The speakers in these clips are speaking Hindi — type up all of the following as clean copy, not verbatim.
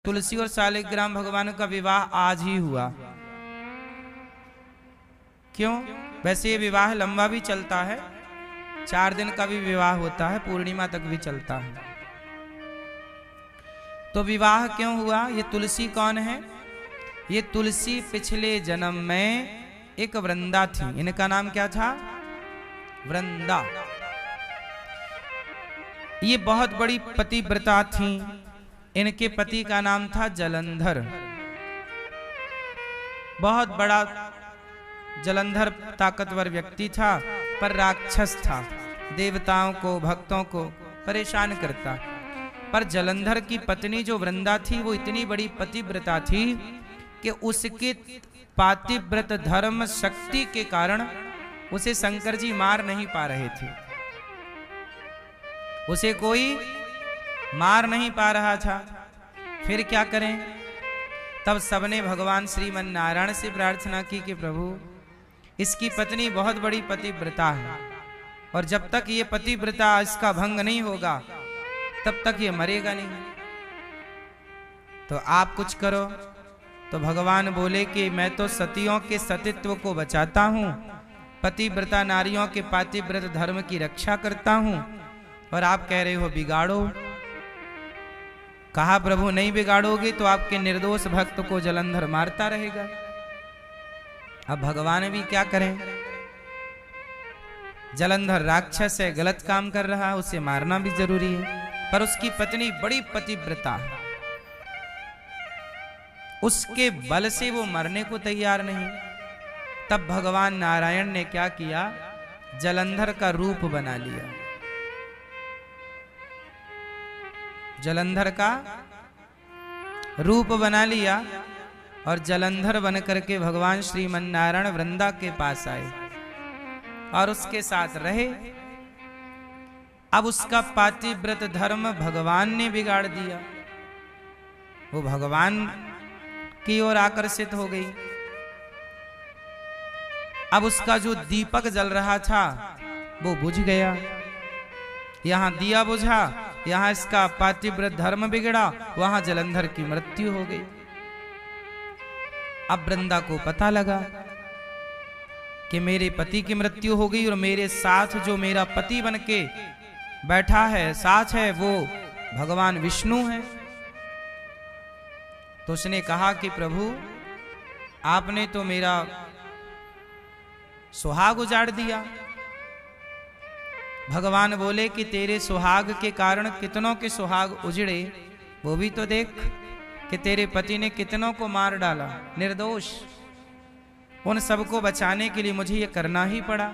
तुलसी और शालिग्राम भगवान का विवाह आज ही हुआ। क्यों? वैसे ये विवाह लंबा भी चलता है, 4 दिन का भी विवाह होता है, पूर्णिमा तक भी चलता है। तो विवाह क्यों हुआ? ये तुलसी कौन है? ये तुलसी पिछले जन्म में एक वृंदा थी। इनका नाम क्या था? वृंदा। ये बहुत बड़ी पतिव्रता थी। इनके पति का नाम था जलंधर। बहुत बड़ा जलंधर ताकतवर व्यक्ति था, पर राक्षस था, देवताओं को भक्तों को परेशान करता। पर जलंधर की पत्नी जो वृंदा थी वो इतनी बड़ी पतिव्रता थी कि उसके पातिव्रत धर्म शक्ति के कारण उसे शंकर जी मार नहीं पा रहे थे। उसे कोई मार नहीं पा रहा था। फिर क्या करें? तब सबने भगवान श्रीमन नारायण से प्रार्थना की कि प्रभु, इसकी पत्नी बहुत बड़ी पतिव्रता है और जब तक ये पतिव्रता इसका भंग नहीं होगा तब तक ये मरेगा नहीं, तो आप कुछ करो। तो भगवान बोले कि मैं तो सतियों के सतीत्व को बचाता हूँ, पतिव्रता नारियों के पातिव्रत धर्म की रक्षा करता हूँ, और आप कह रहे हो बिगाड़ो। कहा प्रभु नहीं बिगाड़ोगे तो आपके निर्दोष भक्त को जलंधर मारता रहेगा। अब भगवान भी क्या करें? जलंधर राक्षस है, गलत काम कर रहा है, उसे मारना भी जरूरी है, पर उसकी पत्नी बड़ी पतिव्रता है, उसके बल से वो मरने को तैयार नहीं। तब भगवान नारायण ने क्या किया? जलंधर का रूप बना लिया। जलंधर का रूप बना लिया और जलंधर बन करके भगवान श्रीमन नारायण वृंदा के पास आए और उसके साथ रहे। अब उसका पातिव्रत धर्म भगवान ने बिगाड़ दिया। वो भगवान की ओर आकर्षित हो गई। अब उसका जो दीपक जल रहा था वो बुझ गया। यहां दिया बुझा, यहां इसका पातिव्रत धर्म बिगड़ा, वहां जलंधर की मृत्यु हो गई। अब वृंदा को पता लगा कि मेरे पति की मृत्यु हो गई और मेरे साथ जो मेरा पति बनके बैठा है, साथ है, वो भगवान विष्णु है। तो उसने कहा कि प्रभु, आपने तो मेरा सुहाग उजाड़ दिया। भगवान बोले कि तेरे सुहाग के कारण कितनों के सुहाग उजड़े, वो भी तो देख कि तेरे पति ने कितनों को मार डाला निर्दोष। उन सबको बचाने के लिए मुझे ये करना ही पड़ा।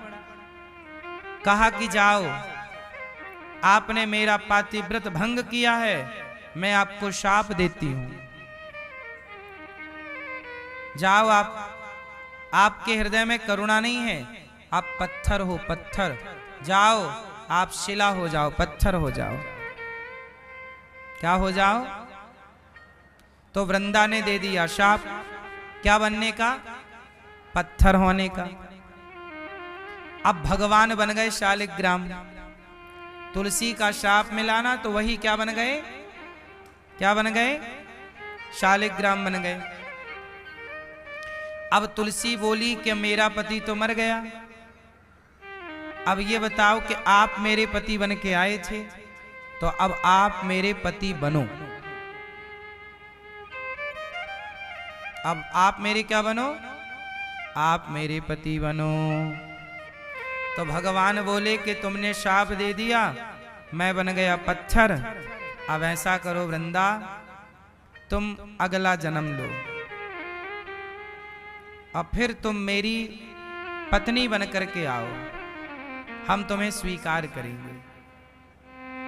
कहा कि जाओ, आपने मेरा पातिव्रत भंग किया है, मैं आपको शाप देती हूं। जाओ, आपके हृदय में करुणा नहीं है, आप पत्थर हो, पत्थर। जाओ, आप शिला हो जाओ, पत्थर हो जाओ। क्या हो जाओ? तो वृंदा ने दे दिया शाप। क्या बनने का? पत्थर होने का। अब भगवान बन गए शालिग्राम। तुलसी का शाप मिलाना तो वही क्या बन गए? क्या बन गए? शालिग्राम बन गए। अब तुलसी बोली कि मेरा पति तो मर गया, अब ये बताओ कि आप मेरे पति बन के आए थे, तो अब आप मेरे पति बनो। अब आप मेरे क्या बनो? आप मेरे पति बनो। तो भगवान बोले कि तुमने शाप दे दिया, मैं बन गया पत्थर। अब ऐसा करो वृंदा, तुम अगला जन्म लो और फिर तुम मेरी पत्नी बन करके आओ, हम तुम्हें स्वीकार करेंगे।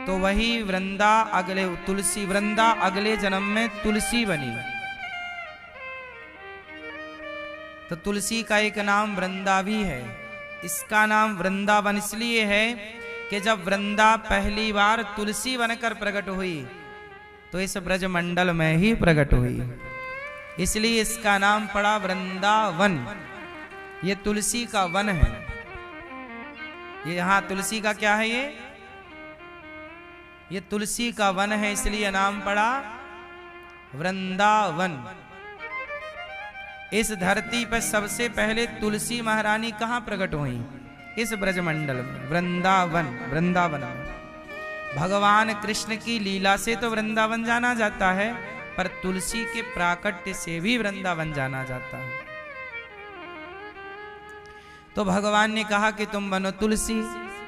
तो वही वृंदा अगले तुलसी, वृंदा अगले जन्म में तुलसी बनी। तो तुलसी का एक नाम वृंदा भी है। इसका नाम वृंदावन इसलिए है कि जब वृंदा पहली बार तुलसी बनकर प्रकट हुई तो इस ब्रजमंडल में ही प्रकट हुई, इसलिए इसका नाम पड़ा वृंदावन। ये तुलसी का वन है। ये यहां तुलसी का क्या है? ये तुलसी का वन है, इसलिए नाम पड़ा वृंदावन। इस धरती पर सबसे पहले तुलसी महारानी कहाँ प्रकट हुई? इस ब्रजमंडल में, वृंदावन, वृंदावन में। भगवान कृष्ण की लीला से तो वृंदावन जाना जाता है, पर तुलसी के प्राकट्य से भी वृंदावन जाना जाता है। तो भगवान ने कहा कि तुम बनो तुलसी,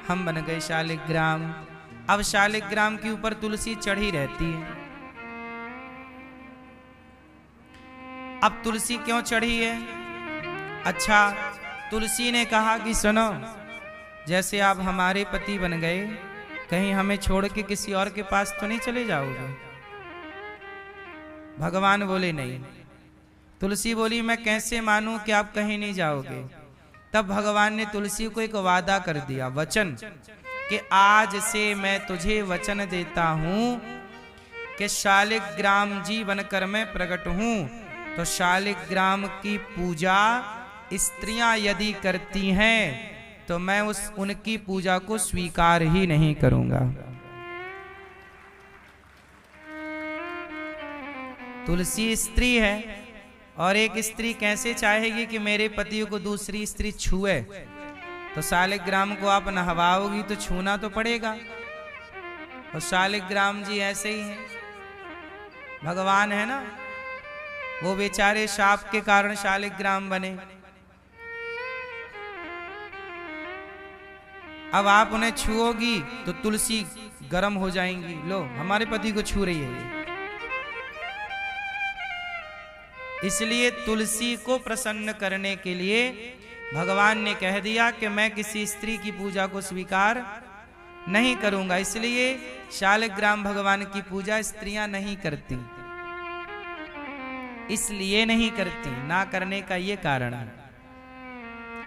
हम बन गए शालिग्राम। अब शालिग्राम के ऊपर तुलसी चढ़ी रहती है। अब तुलसी क्यों चढ़ी है? अच्छा, तुलसी ने कहा कि सुनो, जैसे आप हमारे पति बन गए, कहीं हमें छोड़ के किसी और के पास तो नहीं चले जाओगे? भगवान बोले नहीं। तुलसी बोली मैं कैसे मानूं कि आप कहीं नहीं जाओगे? तब भगवान ने तुलसी को एक वादा कर दिया, वचन, कि आज से मैं तुझे वचन देता हूं कि शालिग्राम जी बनकर मैं प्रकट हूं, तो शालिग्राम की पूजा स्त्रियां यदि करती हैं तो मैं उनकी पूजा को स्वीकार ही नहीं करूंगा। तुलसी स्त्री है, और एक स्त्री कैसे चाहेगी कि मेरे पति को दूसरी स्त्री छुए? तो शालिग्राम को आप नहवाओगी तो छूना तो पड़ेगा। और शालिग्राम जी ऐसे ही हैं, भगवान है ना, वो बेचारे शाप के कारण शालिग्राम बने। अब आप उन्हें छुओगी तो तुलसी गर्म हो जाएंगी, लो हमारे पति को छू रही है। इसलिए तुलसी को प्रसन्न करने के लिए भगवान ने कह दिया कि मैं किसी स्त्री की पूजा को स्वीकार नहीं करूंगा। इसलिए शालिग्राम भगवान की पूजा स्त्रियां नहीं करती, इसलिए नहीं करती, ना करने का ये कारण है।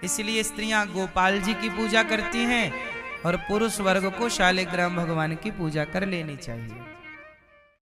इसलिए स्त्रियां गोपाल जी की पूजा करती हैं और पुरुष वर्ग को शालिग्राम भगवान की पूजा कर लेनी चाहिए।